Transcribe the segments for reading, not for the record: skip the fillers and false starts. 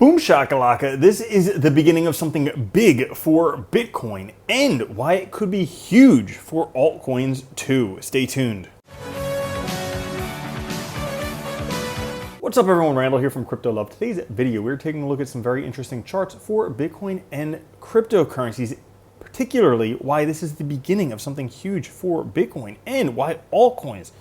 Boom shakalaka, this is the beginning of something big for Bitcoin and why it could be huge for altcoins too. Stay tuned. What's up everyone, Randall here from Crypto Love. Today's video, we're taking a look at some very interesting charts for Bitcoin and cryptocurrencies, particularly why this is the beginning of something huge for Bitcoin and why altcoins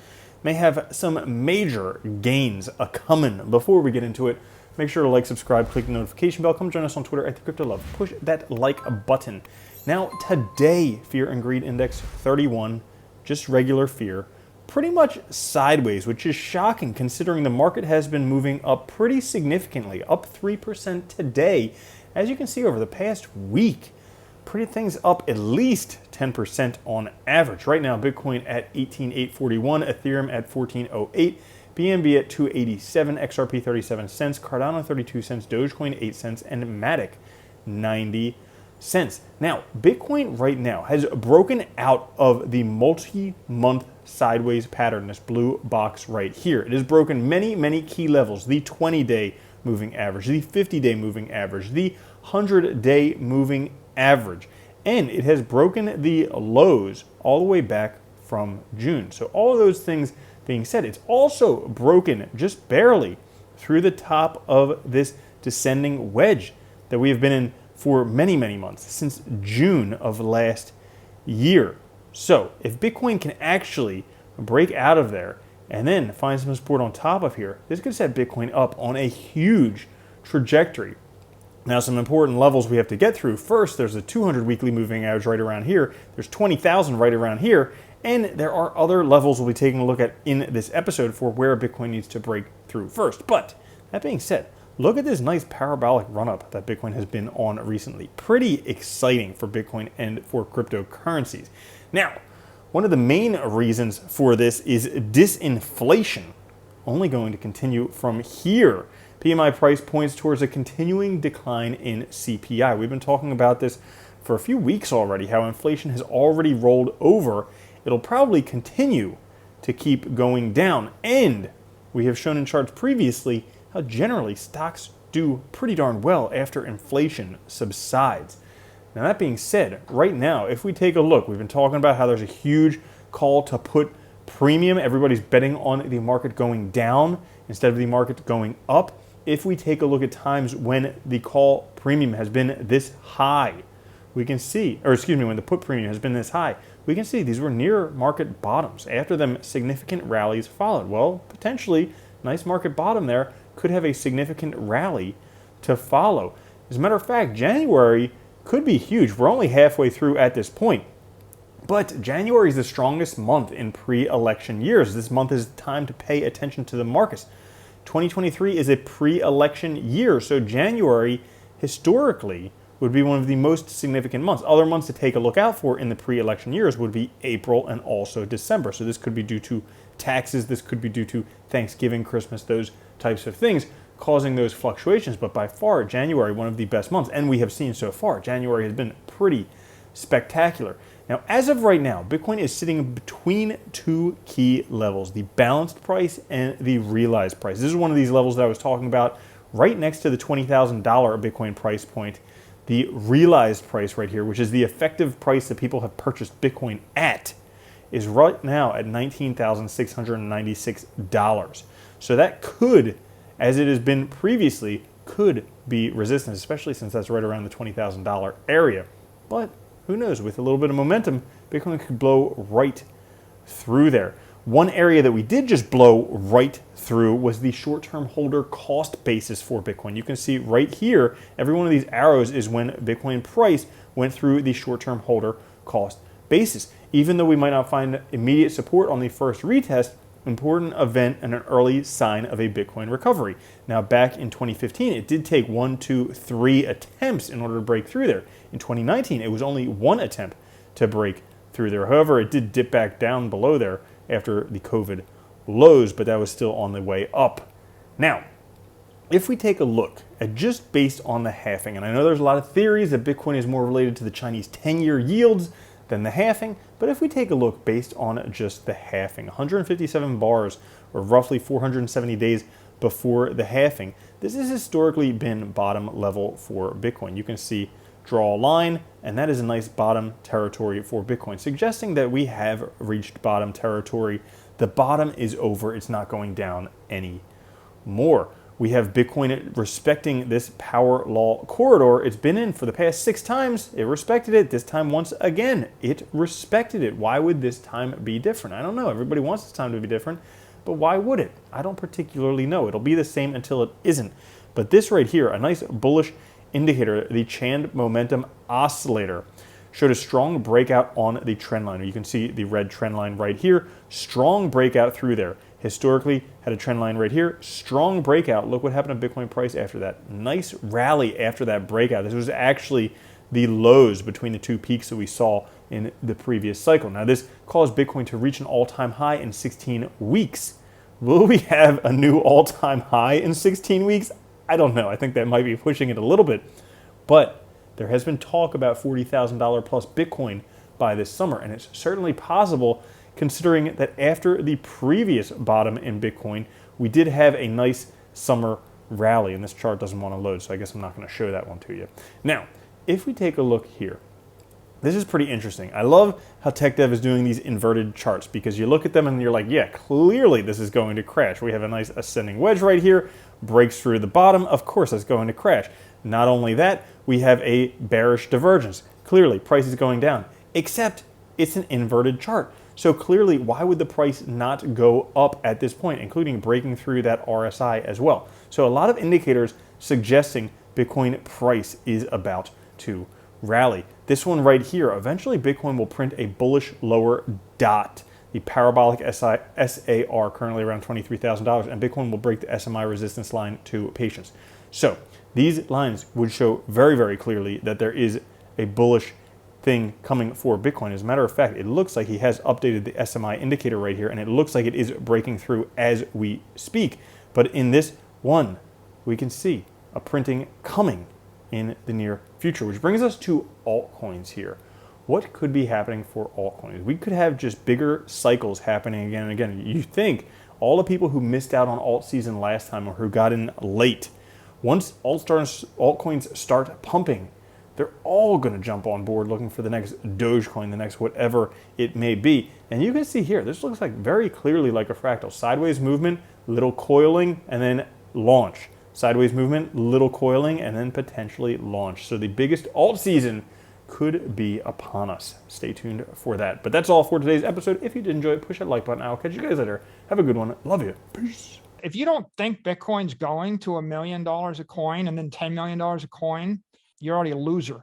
may have some major gains a-coming. Before we get into it, make sure to like, subscribe, click the notification bell. Come join us on Twitter at @CryptoLove. Push that like button. Now, today, Fear and Greed Index 31, just regular fear, pretty much sideways, which is shocking considering the market has been moving up pretty significantly, up 3% today. As you can see over the past week, pretty things up at least 10% on average. Right now, Bitcoin at 18,841, Ethereum at 1408, BNB at 287, XRP 37 cents, Cardano 32 cents, Dogecoin 8 cents, and Matic 90 cents. Now, Bitcoin right now has broken out of the multi-month sideways pattern, this blue box right here. It has broken many key levels, the 20-day moving average, the 50-day moving average, the 100-day moving average, and it has broken the lows all the way back from June. So all of those things being said, it's also broken just barely through the top of this descending wedge that we have been in for many months, since June of last year. So if Bitcoin can actually break out of there and then find some support on top of here, this could set Bitcoin up on a huge trajectory. Now, some important levels we have to get through. First, there's a 200 weekly moving average right around here. There's 20,000 right around here. And there are other levels we'll be taking a look at in this episode for where Bitcoin needs to break through first. But that being said, look at this nice parabolic run-up that Bitcoin has been on recently. Pretty exciting for Bitcoin and for cryptocurrencies. Now, one of the main reasons for this is disinflation, only going to continue from here. PMI price points towards a continuing decline in CPI. We've been talking about this for a few weeks already, how inflation has already rolled over. It'll probably continue to keep going down. And we have shown in charts previously how generally stocks do pretty darn well after inflation subsides. Now, that being said, right now, if we take a look, we've been talking about how there's a huge call to put premium. Everybody's betting on the market going down instead of the market going up. If we take a look at times when the call premium has been this high, we can see, when the put premium has been this high, we can see these were near market bottoms. After them, significant rallies followed. Well, potentially, nice market bottom there could have a significant rally to follow. As a matter of fact, January could be huge. We're only halfway through at this point. But January is the strongest month in pre-election years. This month is time to pay attention to the markets. 2023 is a pre-election year, so January historically would be one of the most significant months. Other months to take a look out for in the pre-election years would be April and also December. So this could be due to taxes, this could be due to Thanksgiving, Christmas, those types of things causing those fluctuations. But by far, January, one of the best months, and we have seen so far, January has been pretty spectacular. Now, as of right now, Bitcoin is sitting between two key levels, the balanced price and the realized price. This is one of these levels that I was talking about right next to the $20,000 Bitcoin price point. The realized price right here, which is the effective price that people have purchased Bitcoin at, is right now at $19,696. So that could, as it has been previously, could be resistance, especially since that's right around the $20,000 area. But who knows, with a little bit of momentum, Bitcoin could blow right through there. One area that we did just blow right through was the short-term holder cost basis for Bitcoin. You can see right here, every one of these arrows is when Bitcoin price went through the short-term holder cost basis. Even though we might not find immediate support on the first retest, important event and an early sign of a Bitcoin recovery. Now, back in 2015, it did take 1, 2, 3 attempts in order to break through there. In 2019, it was only one attempt to break through there. However, it did dip back down below there after the COVID lows, but that was still on the way up. Now, if we take a look at just based on the halving, and I know there's a lot of theories that Bitcoin is more related to the Chinese 10-year yields than the halving, but if we take a look based on just the halving, 157 bars or roughly 470 days before the halving. This has historically been bottom level for Bitcoin. You can see draw a line, and that is a nice bottom territory for Bitcoin, suggesting that we have reached bottom territory. The bottom is over. It's not going down anymore. We have Bitcoin respecting this power law corridor. It's been in for the past 6 times. It respected it. This time, once again, it respected it. Why would this time be different? I don't know. Everybody wants this time to be different, but why would it? I don't particularly know. It'll be the same until it isn't. But this right here, a nice bullish indicator, the Chand Momentum Oscillator, showed a strong breakout on the trend line. You can see the red trend line right here. Strong breakout through there. Historically, had a trend line right here. Strong breakout. Look what happened to Bitcoin price after that. Nice rally after that breakout. This was actually the lows between the 2 peaks that we saw in the previous cycle. Now, this caused Bitcoin to reach an all-time high in 16 weeks. Will we have a new all-time high in 16 weeks? I don't know. I think that might be pushing it a little bit. But there has been talk about $40,000 plus Bitcoin by this summer, and it's certainly possible considering that after the previous bottom in Bitcoin, we did have a nice summer rally, and this chart doesn't want to load, so I guess I'm not going to show that one to you. Now, if we take a look here, this is pretty interesting. I love how TechDev is doing these inverted charts because you look at them and you're like, yeah, clearly this is going to crash. We have a nice ascending wedge right here, breaks through the bottom. Of course, that's going to crash. Not only that, we have a bearish divergence. Clearly, price is going down, except it's an inverted chart. So clearly, why would the price not go up at this point, including breaking through that RSI as well? So a lot of indicators suggesting Bitcoin price is about to rally. This one right here, eventually Bitcoin will print a bullish lower dot. The parabolic SAR currently around $23,000, and Bitcoin will break the SMI resistance line to patience. So these lines would show very, very clearly that there is a bullish thing coming for Bitcoin. As a matter of fact, it looks like he has updated the SMI indicator right here, and it looks like it is breaking through as we speak. But in this one, we can see a printing coming in the near future, which brings us to altcoins here. What could be happening for altcoins? We could have just bigger cycles happening again and again. You think all the people who missed out on alt season last time or who got in late, once altcoins start pumping, they're all going to jump on board looking for the next Dogecoin, the next whatever it may be. And you can see here, this looks like very clearly like a fractal. Sideways movement, little coiling, and then launch. Sideways movement, little coiling, and then potentially launch. So the biggest alt season could be upon us. Stay tuned for that. But that's all for today's episode. If you did enjoy it, push that like button. I'll catch you guys later. Have a good one. Love you. Peace. If you don't think Bitcoin's going to $1 million a coin and then $10 million a coin, you're already a loser.